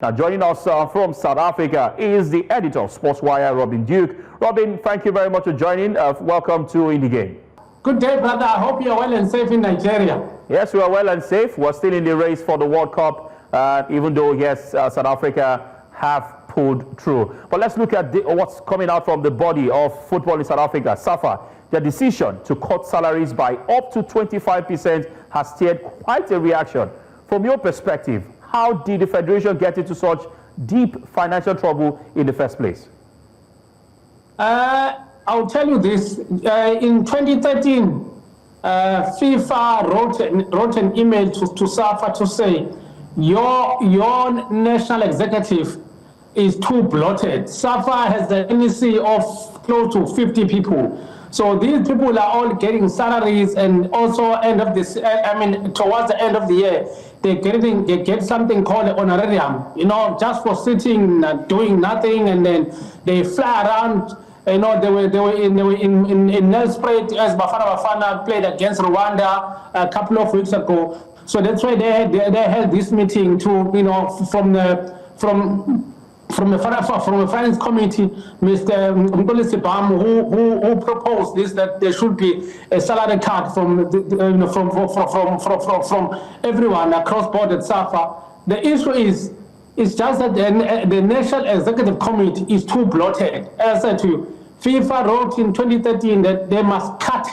Now, joining us from South Africa is the editor of Sportswire, Robin Duke. Robin, thank you very much for joining. Welcome to In the Game. Good day, brother. I hope you're well and safe in Nigeria. Yes, we are well and safe. We're still in the race for the World Cup, even though, yes, South Africa have pulled through. But let's look at what's coming out from the body of football in South Africa, SAFA. The decision to cut salaries by up to 25% has stirred quite a reaction. From your perspective, how did the Federation get into such deep financial trouble in the first place? I'll tell you this. In 2013, FIFA wrote an email to SAFA to say, your national executive is too bloated. SAFA has the NEC of close to 50 people. So these people are all getting salaries, and also towards the end of the year, they get something called an honorarium, just for sitting, doing nothing, and then they fly around. They were in Nelspruit as Bafana Bafana played against Rwanda a couple of weeks ago. So that's why they held this meeting to, from the finance committee, Mr. Mpolisibam, who proposed this, that there should be a salary cut from everyone across board at SAFA. The issue is, it's just that the National Executive Committee is too bloated. As I said to you, FIFA wrote in 2013 that they must cut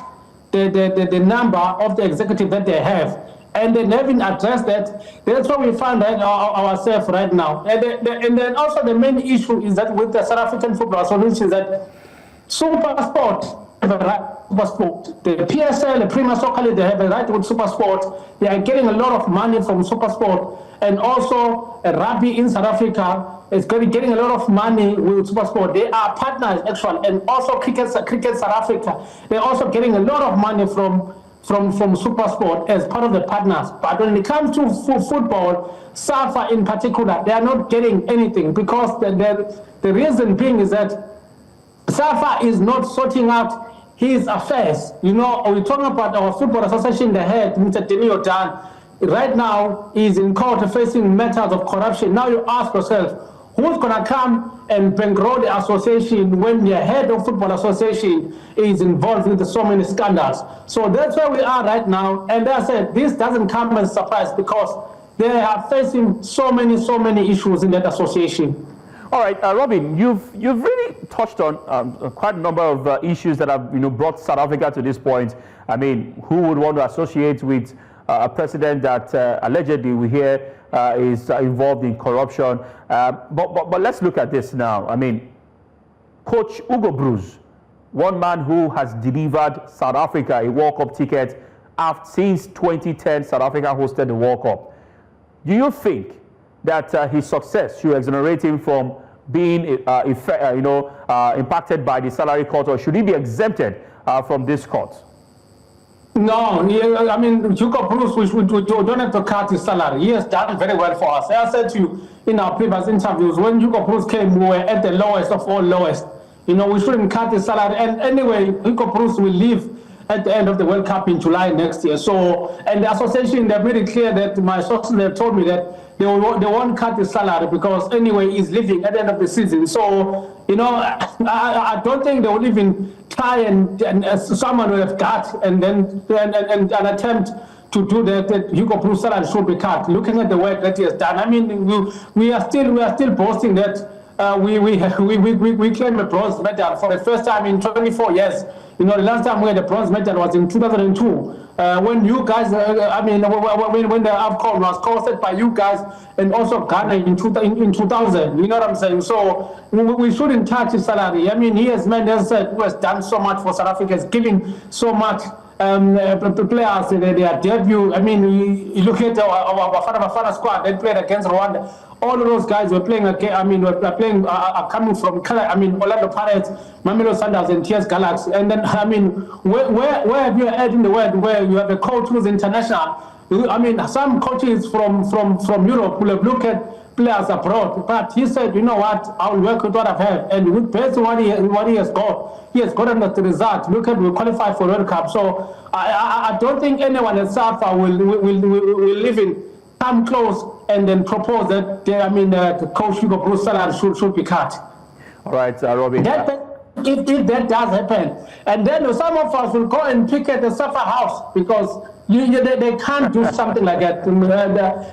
the number of the executive that they have. And they haven't addressed that. That's why we find ourselves right now. And then also the main issue is that with the South African Football Association, that SuperSport have a right to SuperSport. The PSL, the Premier Soccer League, they have a right with SuperSport. They are getting a lot of money from SuperSport. And also Rugby in South Africa is getting a lot of money with SuperSport. They are partners, actually. And also Cricket South Africa, they're also getting a lot of money from SuperSport as part of the partners. But when it comes to football, SAFA in particular, they are not getting anything, because the reason being is that SAFA is not sorting out his affairs. We're talking about our football association, the head, Mr. Denio Dan, right now is in court facing matters of corruption. Now you ask yourself, who's going to come and bankroll the association when the head of football association is involved with so many scandals? So that's where we are right now. And as I said, this doesn't come as a surprise, because they are facing so many issues in that association. All right, Robin, you've really touched on quite a number of issues that have brought South Africa to this point. I mean, who would want to associate with a president that allegedly we hear is involved in corruption? But let's look at this now. I mean, Coach Hugo Broos, one man who has delivered South Africa a World Cup ticket since 2010 South Africa hosted the World Cup. Do you think that his success should exonerate him from being impacted by the salary cut, or should he be exempted from this cut? No, I mean, Hugo Broos, we don't have to cut his salary. He has done very well for us. As I said to you in our previous interviews, when Hugo Broos came, we were at the lowest of all lowest. We shouldn't cut his salary. And anyway, Hugo Broos will leave at the end of the World Cup in July next year. So, and the association, they've made it clear that my sources have told me that they won't cut his salary, because anyway, he's leaving at the end of the season. So, I don't think they will even try and someone will have cut and then and attempt to do that Hugo Broos' salary should be cut. Looking at the work that he has done, I mean, we are still boasting that we claim a bronze medal for the first time in 24 years. The last time we had a bronze medal was in 2002. When you guys, when the AFCON was hosted by you guys, and also Ghana in 2000. You know what I'm saying? So we shouldn't touch his salary. I mean, he has done so much for South Africa. He's giving so much players their debut. I mean, you look at our Bafana Bafana squad. They played against Rwanda. All of those guys were playing again. I mean, are coming from Orlando Pirates, Mamelodi Sundowns, and TS Galaxy. And then, I mean, where have you had in the world where you have a coach who's international? I mean, some coaches from Europe will have looked at players abroad, but he said, you know what, I'll work with what I've had, and based on what he has gotten the result. Look at, we qualify for World Cup. So I don't think anyone at SAFA will even come close and then propose that the coach Hugo Broos' salary should be cut. All right, Robin. If that does happen, and then some of us will go and picket the SAFA house because they can't do something like that.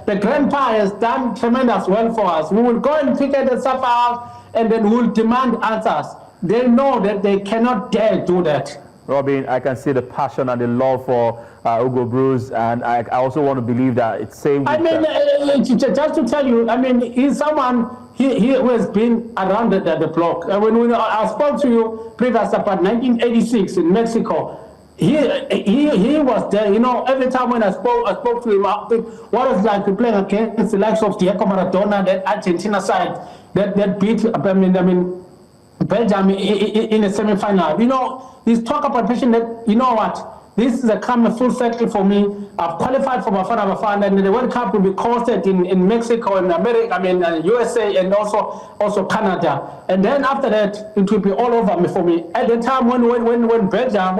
The grandpa has done tremendous well for us. We will go and picket the SAFA house, and then we'll demand answers. They know that they cannot dare do that. Robin, I can see the passion and the love for Hugo Broos, and I also want to believe that it's same. Just to tell you, he's someone he has been around the block. When I spoke to you previously about 1986 in Mexico, he was there. Every time when I spoke to him, what was like playing against the likes of Diego Maradona, that Argentina side that beat Belgium in a semi-final. This talk about passion that, this is a come full circle for me. I've qualified for Bafana Bafana, and the World Cup will be hosted in Mexico and America, USA, and also Canada. And then after that, it will be all over for me. At the time when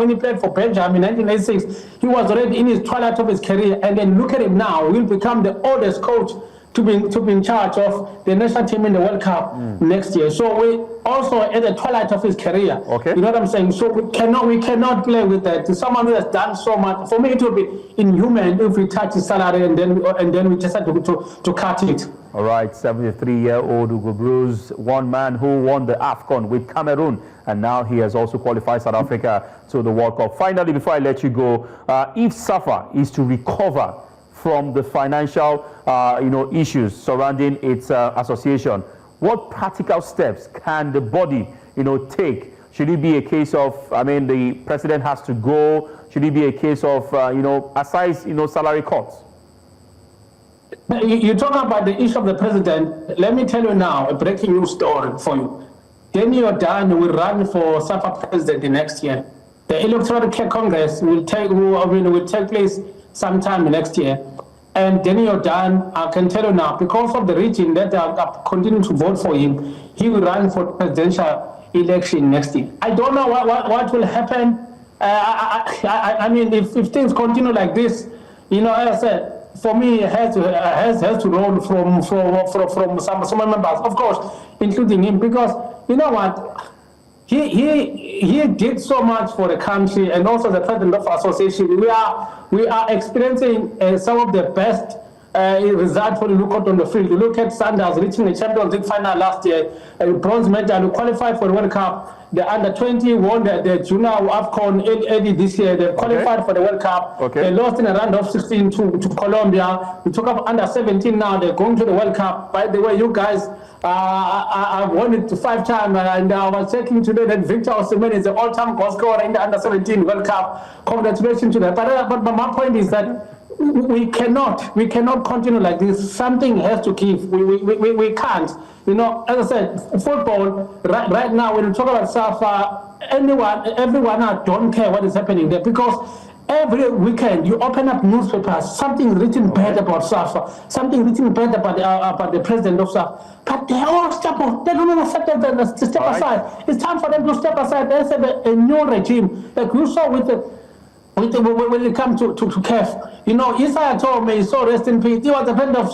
he played for Belgium in 1986, he was already in his twilight of his career. And then look at him now; he'll become the oldest coach to be in charge of the national team in the World Cup next year. So we also at the twilight of his career. Okay. You know what I'm saying? So we cannot play with that. Someone who has done so much. For me, it would be inhuman if we touch his salary and then we decide to cut it. All right, 73-year-old Hugo Broos, one man who won the AFCON with Cameroon, and now he has also qualified South Africa to the World Cup. Finally, before I let you go, if SAFA is to recover from the financial issues surrounding its association, what practical steps can the body take? Should it be a case of the president has to go? Should it be a case of aside salary cuts? You talk about the issue of the president. Let me tell you now a breaking news story for you. Daniel Dan will run for SAFA president next year. The electoral congress will take place sometime next year. And Daniel Dan, I can tell you now, because of the region that continue to vote for him, he will run for presidential election next year. I don't know what will happen. If things continue like this, as I said, for me, it has to roll from some members, of course, including him, because you know what. He did so much for the country, and also the president of the association. We are experiencing some of the best results when you look out on the field. You look at Sanders reaching the Champions League final last year, bronze medal, qualified for the World Cup. The under-20 won the Junior AFCON early this year. They qualified for the World Cup. They lost in a round of 16 to Colombia. We talk about under-17 now. They're going to the World Cup. By the way, you guys, I've won it 5 times, and I was checking today that Victor Osimhen is the all-time goal scorer in the under-17 World Cup. Congratulations to that. But my point is that we cannot continue like this. Something has to give. We can't. As I said, football right now, when you talk about SAFA, everyone don't care what is happening there, because every weekend you open up newspapers, something written bad about SAFA, something written bad about the president of SAFA. But they all step on. They don't know to step aside. It's time for them to step aside. There's a new regime, like you saw when it comes to CAF. Isaiah told me, so rest in peace. He was the president of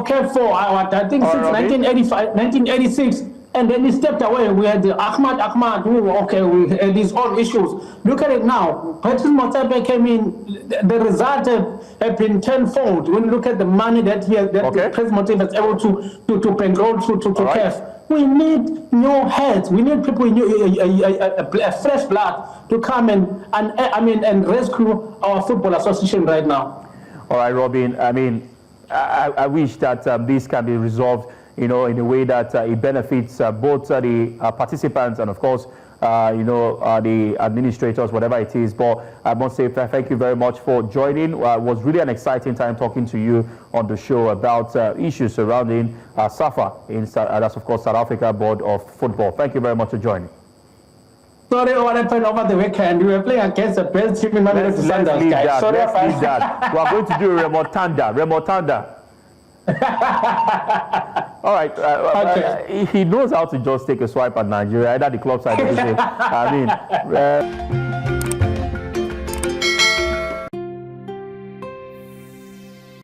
CAF for I think since 1986. And then he stepped away. We had Ahmad, who, we had these own issues. Look at it now. Patrice Motsepe came in. The results have been tenfold. When you look at the money that Patrice Motsepe was able to bankroll to CAF. We need new heads. We need people, a fresh blood to come and rescue our football association right now. All right, Robin. I wish that this can be resolved, in a way that it benefits both the participants and, of course, the administrators, whatever it is. But I must say thank you very much for joining. It was really an exciting time talking to you on the show about issues surrounding SAFA, that's of course South Africa Board of Football. Thank you very much for joining. Sorry, what happened over the weekend? We were playing against the best team in Mamelodi Sundowns, guys. Let's leave that. We are going to do remontada. All right. He knows how to just take a swipe at Nigeria, either the club side or the